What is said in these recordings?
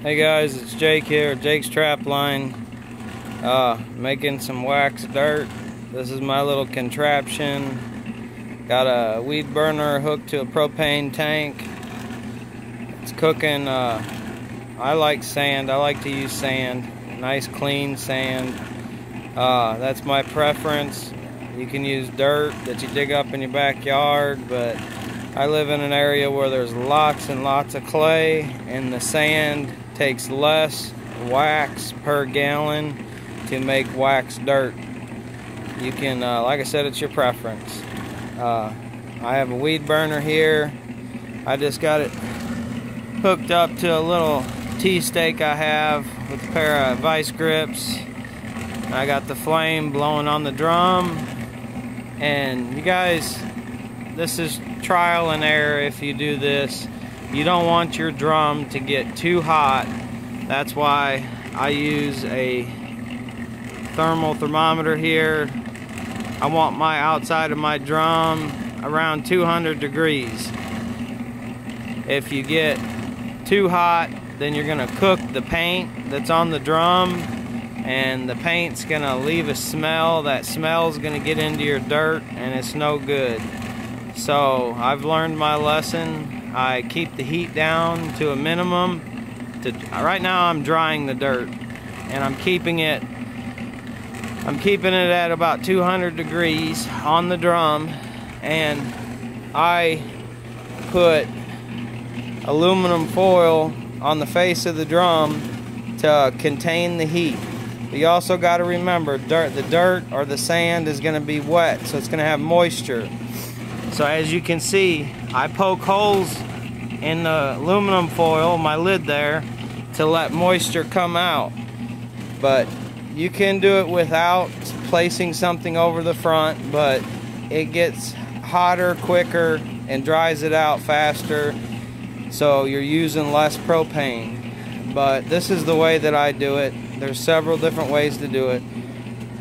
Hey guys, it's Jake here, Jake's Trap Line, making some wax dirt. This is my little contraption. Got a weed burner hooked to a propane tank. It's cooking, I like sand, I like to use sand, nice clean sand. That's my preference. You can use dirt that you dig up in your backyard, but I live in an area where there's lots and lots of clay, and the sand takes less wax per gallon to make wax dirt. You can, like I said, it's your preference. I have a weed burner here. I just got it hooked up to a little T-stake I have with a pair of vice grips. I got the flame blowing on the drum. And you guys, this is trial and error if you do this. You don't want your drum to get too hot. That's why I use a thermal thermometer here. I want my outside of my drum around 200 degrees. If you get too hot, then you're gonna cook the paint that's on the drum, and the paint's gonna leave a smell. That smell's gonna get into your dirt, and it's no good. So I've learned my lesson. I keep the heat down to a minimum. Right now I'm drying the dirt, and I'm keeping it at about 200 degrees on the drum, and I put aluminum foil on the face of the drum to contain the heat. But you also got to remember, the dirt or the sand is going to be wet, so it's going to have moisture. So as you can see, I poke holes in the aluminum foil, my lid there, to let moisture come out. But you can do it without placing something over the front, but it gets hotter quicker and dries it out faster, so you're using less propane. But this is the way that I do it. There's several different ways to do it.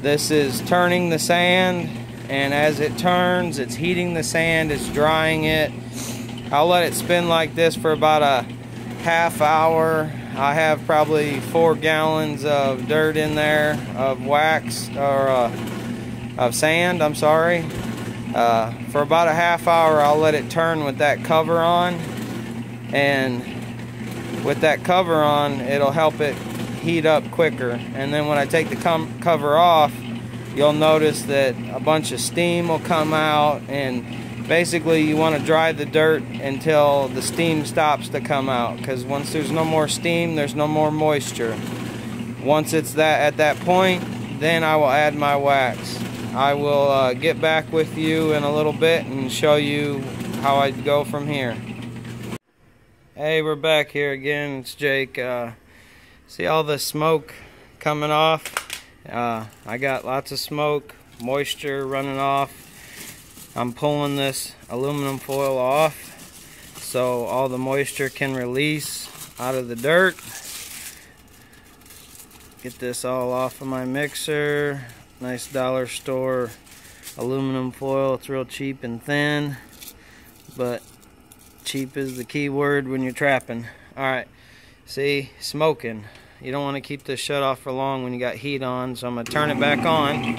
This is turning the sand, and as it turns, it's heating the sand, it's drying it. I'll let it spin like this for about a half hour. I have probably 4 gallons of dirt in there, of wax, or of sand, I'm sorry. For about a half hour, I'll let it turn with that cover on, and with that cover on, it'll help it heat up quicker. And then when I take the cover off, you'll notice that a bunch of steam will come out, and basically you want to dry the dirt until the steam stops to come out, because once there's no more steam, there's no more moisture. Once it's at that point, then I will add my wax. I will get back with you in a little bit and show you how I go from here. Hey, we're back here again. It's Jake. See all the smoke coming off? I got lots of smoke, moisture running off. I'm pulling this aluminum foil off so all the moisture can release out of the dirt. Get this all off of my mixer. Nice dollar store aluminum foil. It's real cheap and thin, but cheap is the key word when you're trapping. Alright, see, smoking. You don't want to keep this shut off for long when you got heat on, so I'm going to turn it back on.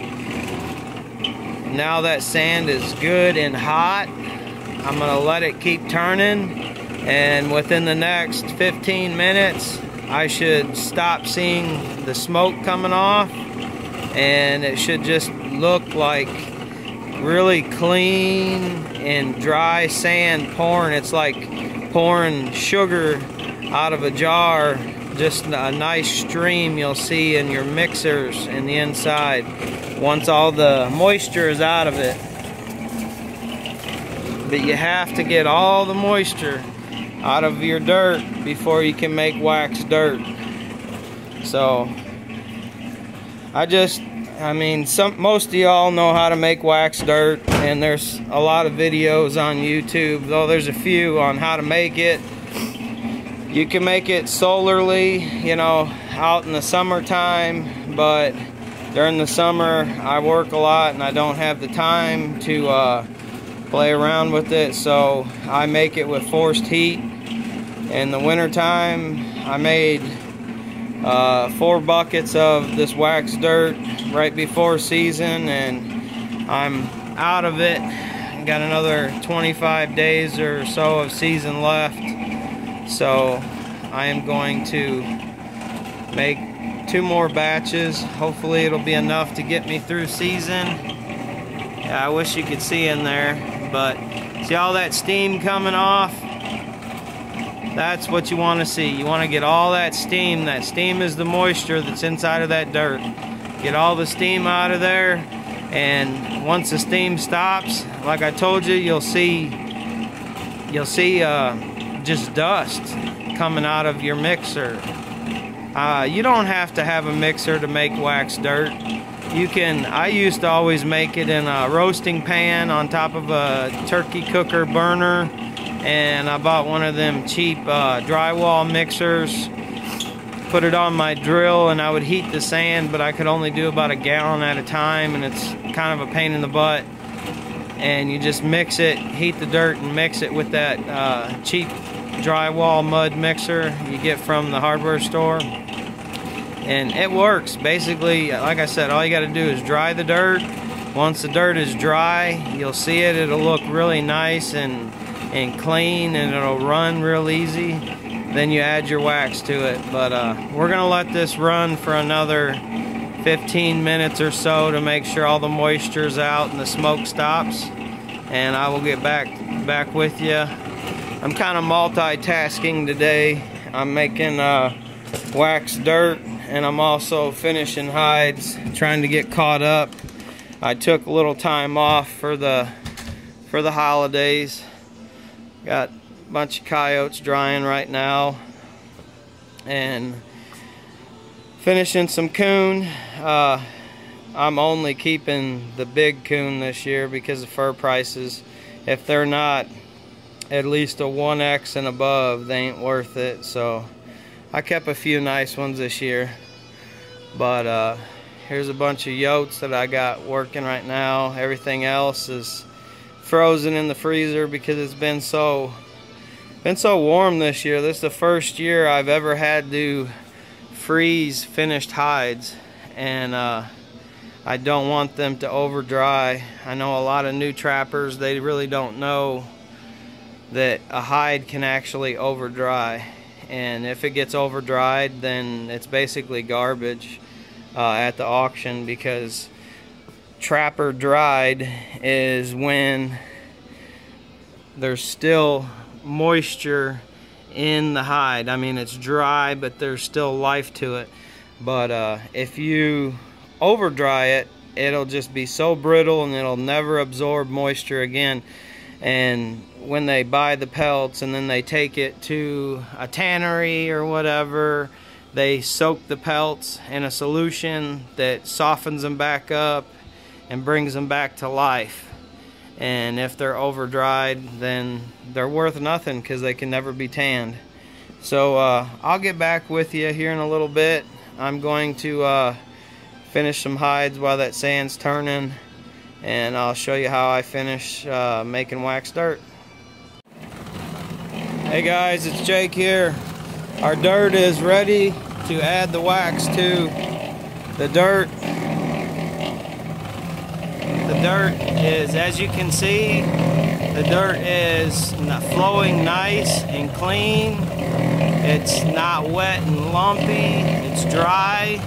Now that sand is good and hot, I'm going to let it keep turning, and within the next 15 minutes I should stop seeing the smoke coming off, and it should just look like really clean and dry sand pouring. It's like pouring sugar out of a jar. Just a nice stream you'll see in your mixers in the inside once all the moisture is out of it. But you have to get all the moisture out of your dirt before you can make wax dirt. So most of y'all know how to make wax dirt, and there's a lot of videos on YouTube, though there's a few on how to make it. You can make it solarly, you know, out in the summertime, but during the summer I work a lot and I don't have the time to play around with it, so I make it with forced heat. In the wintertime, I made 4 buckets of this wax dirt right before season, and I'm out of it. Got another 25 days or so of season left, so I am going to make 2 more batches. Hopefully it'll be enough to get me through season. Yeah, I wish you could see in there, but see all that steam coming off? That's what you want to see. You want to get all that steam. That steam is the moisture that's inside of that dirt. Get all the steam out of there, and once the steam stops, like I told you, you'll see just dust coming out of your mixer. You don't have to have a mixer to make wax dirt. You can. I used to always make it in a roasting pan on top of a turkey cooker burner, and I bought one of them cheap drywall mixers. Put it on my drill, and I would heat the sand, but I could only do about a gallon at a time, and it's kind of a pain in the butt. And you just mix it, heat the dirt, and mix it with that cheap drywall mud mixer you get from the hardware store, and it works. Basically, like I said, all you got to do is dry the dirt. Once the dirt is dry, you'll see it. It'll look really nice and clean, and it'll run real easy. Then you add your wax to it. But we're gonna let this run for another 15 minutes or so to make sure all the moisture's out and the smoke stops, and I will get back with you. I'm kind of multitasking today. I'm making wax dirt, and I'm also finishing hides, trying to get caught up. I took a little time off for the holidays. Got a bunch of coyotes drying right now, and finishing some coon. I'm only keeping the big coon this year because of fur prices. If they're not at least a 1X and above, they ain't worth it. So I kept a few nice ones this year. But here's a bunch of yotes that I got working right now. Everything else is frozen in the freezer because it's been so warm this year. This is the first year I've ever had to freeze finished hides, and I don't want them to over dry. I know a lot of new trappers, they really don't know that a hide can actually over dry, and if it gets over dried, then it's basically garbage at the auction, because trapper dried is when there's still moisture in the hide. I mean, it's dry, but there's still life to it. But if you over dry it, it'll just be so brittle, and it'll never absorb moisture again. And when they buy the pelts and then they take it to a tannery or whatever, they soak the pelts in a solution that softens them back up and brings them back to life. And if they're over dried, then they're worth nothing because they can never be tanned. So I'll get back with you here in a little bit. I'm going to finish some hides while that sand's turning, and I'll show you how I finish making wax dirt. Hey guys, it's Jake here. Our dirt is ready to add the wax to the dirt. The dirt is, as you can see, the dirt is flowing nice and clean. It's not wet and lumpy. It's dry.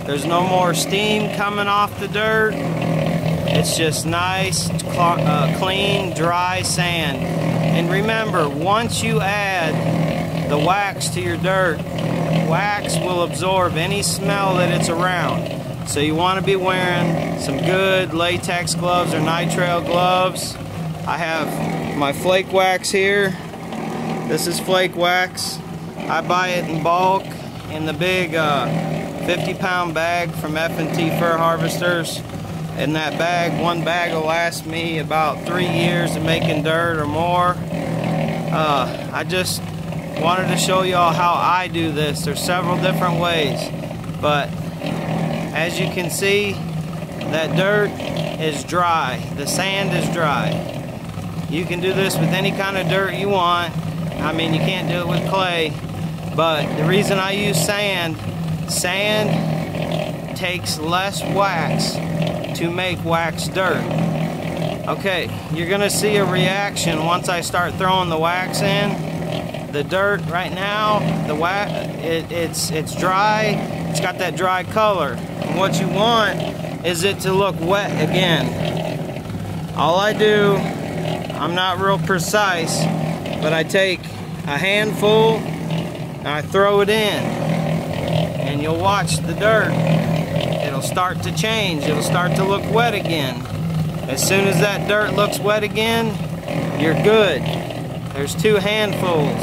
There's no more steam coming off the dirt. It's just nice, clean, dry sand. And remember, once you add the wax to your dirt, wax will absorb any smell that it's around. So you want to be wearing some good latex gloves or nitrile gloves. I have my flake wax here. This is flake wax. I buy it in bulk in the big 50-pound bag from F&T Fur Harvesters. In that bag, one bag will last me about 3 years of making dirt or more. I just wanted to show y'all how I do this. There's several different ways, but as you can see, that dirt is dry. The sand is dry. You can do this with any kind of dirt you want. I mean, you can't do it with clay, but the reason I use sand takes less wax to wax wax dirt. Okay, you're gonna see a reaction once I start throwing the wax in. The dirt right now, the wax, it's dry. It's got that dry color. And what you want is it to look wet again. All I do, I'm not real precise, but I take a handful and I throw it in, and you'll watch the dirt. It'll start to change. It'll start to look wet again. As soon as that dirt looks wet again, you're good. There's 2 handfuls.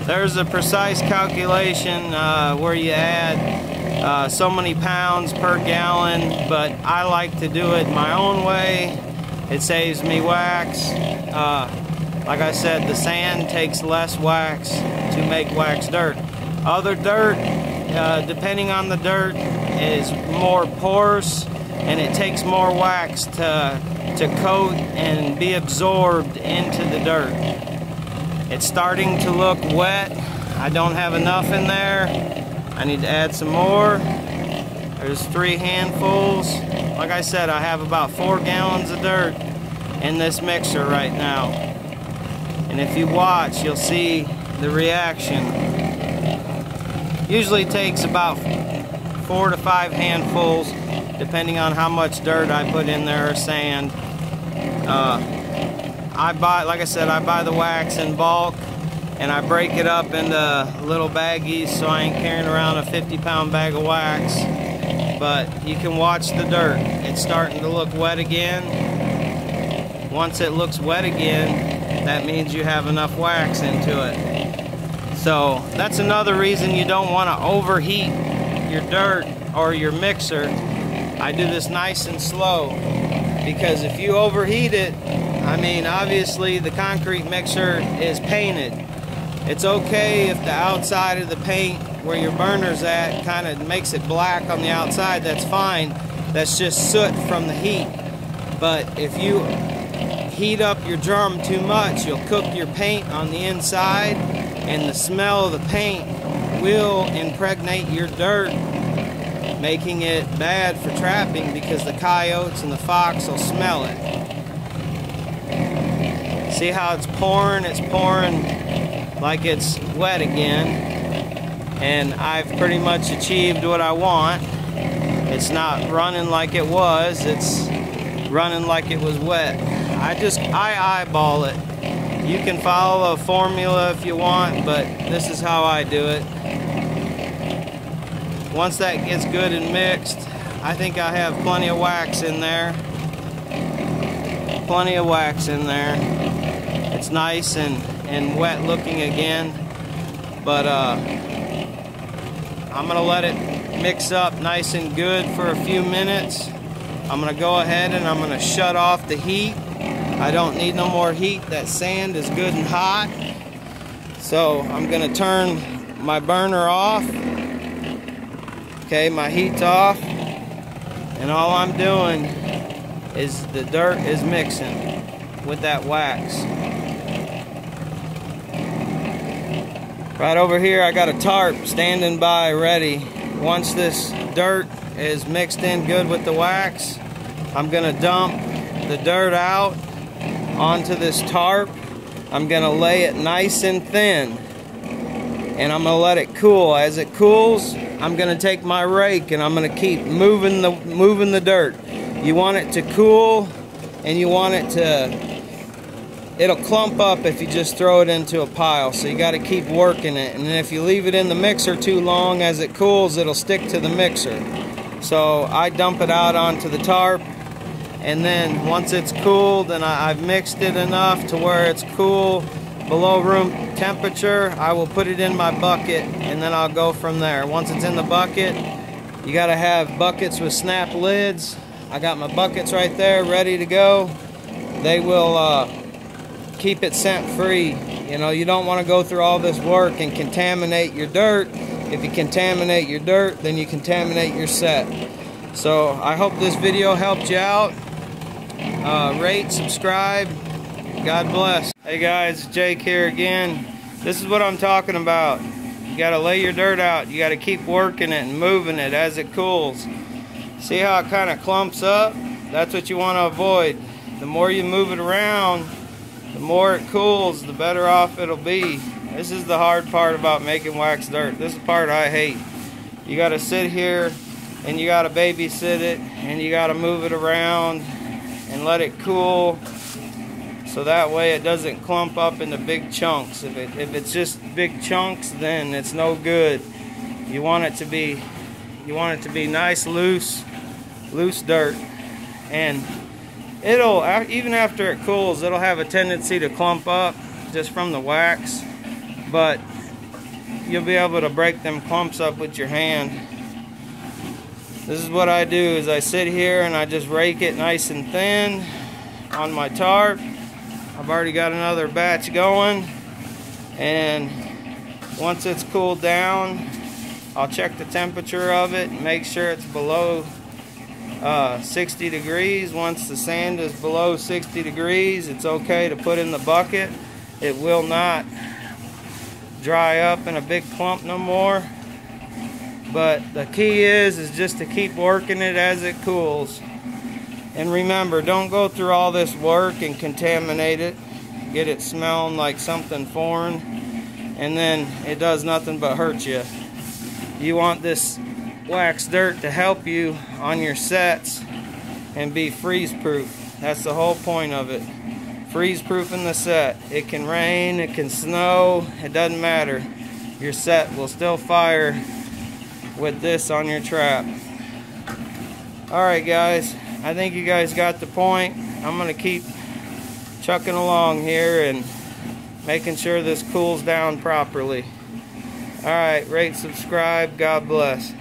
There's a precise calculation where you add so many pounds per gallon, but I like to do it my own way. It saves me wax. Like I said, the sand takes less wax to make wax dirt. Other dirt, depending on the dirt, is more porous, and it takes more wax to coat and be absorbed into the dirt. It's starting to look wet. I don't have enough in there. I need to add some more. There's 3 handfuls. Like I said, I have about 4 gallons of dirt in this mixer right now. And if you watch, you'll see the reaction. Usually takes about 4 to 5 handfuls, depending on how much dirt I put in there or sand. Like I said, I buy the wax in bulk, and I break it up into little baggies, so I ain't carrying around a 50-pound bag of wax. But you can watch the dirt. It's starting to look wet again. Once it looks wet again, that means you have enough wax into it. So that's another reason you don't want to overheat your dirt or your mixer. I do this nice and slow, because if you overheat it, I mean, obviously the concrete mixer is painted. It's okay if the outside of the paint where your burner's at kind of makes it black on the outside. That's fine. That's just soot from the heat. But if you heat up your drum too much, you'll cook your paint on the inside, and the smell of the paint will impregnate your dirt, making it bad for trapping, because the coyotes and the fox will smell it. See how it's pouring? It's pouring like it's wet again, and I've pretty much achieved what I want. It's not running like it was, it's running like it was wet. I eyeball it. You can follow a formula if you want, but this is how I do it. Once that gets good and mixed, I think I have plenty of wax in there. Plenty of wax in there. It's nice and wet looking again, but I'm gonna let it mix up nice and good for a few minutes. I'm gonna go ahead and I'm gonna shut off the heat. I don't need no more heat. That sand is good and hot. So I'm gonna turn my burner off. Okay, my heat's off, and all I'm doing is the dirt is mixing with that wax. Right over here I got a tarp standing by ready. Once this dirt is mixed in good with the wax, I'm gonna dump the dirt out onto this tarp. I'm gonna lay it nice and thin, and I'm gonna let it cool. As it cools, I'm gonna take my rake and I'm gonna keep moving the dirt. You want it to cool, and you want it to, it'll clump up if you just throw it into a pile, so you got to keep working it. And if you leave it in the mixer too long, as it cools, it'll stick to the mixer. So I dump it out onto the tarp, and then once it's cooled and I've mixed it enough to where it's cool below room temperature, I will put it in my bucket, and then I'll go from there. Once it's in the bucket, you got to have buckets with snap lids. I got my buckets right there ready to go. They will keep it scent free. You know, you don't want to go through all this work and contaminate your dirt. If you contaminate your dirt, then you contaminate your set. So I hope this video helped you out. Rate, subscribe, God bless. Hey guys, Jake here again. This is what I'm talking about. You gotta lay your dirt out. You gotta keep working it and moving it as it cools. See how it kind of clumps up? That's what you want to avoid. The more you move it around, the more it cools, the better off it'll be. This is the hard part about making wax dirt. This is the part I hate. You gotta sit here and you gotta babysit it and you gotta move it around and let it cool, so that way it doesn't clump up into big chunks. If it's just big chunks, then it's no good. You want it to be nice, loose dirt, and it'll, even after it cools, it'll have a tendency to clump up just from the wax, but you'll be able to break them clumps up with your hand. This is what I do, is I sit here and I just rake it nice and thin on my tarp. I've already got another batch going, and once it's cooled down, I'll check the temperature of it and make sure it's below 60 degrees. Once the sand is below 60 degrees, it's okay to put in the bucket. It will not dry up in a big clump no more. But the key is just to keep working it as it cools. And remember, don't go through all this work and contaminate it, get it smelling like something foreign, and then it does nothing but hurt you. You want this wax dirt to help you on your sets and be freeze proof. That's the whole point of it. Freeze proofing the set. It can rain, it can snow, it doesn't matter. Your set will still fire with this on your trap. Alright guys, I think you guys got the point. I'm gonna keep chucking along here and making sure this cools down properly. Alright, rate, subscribe, God bless.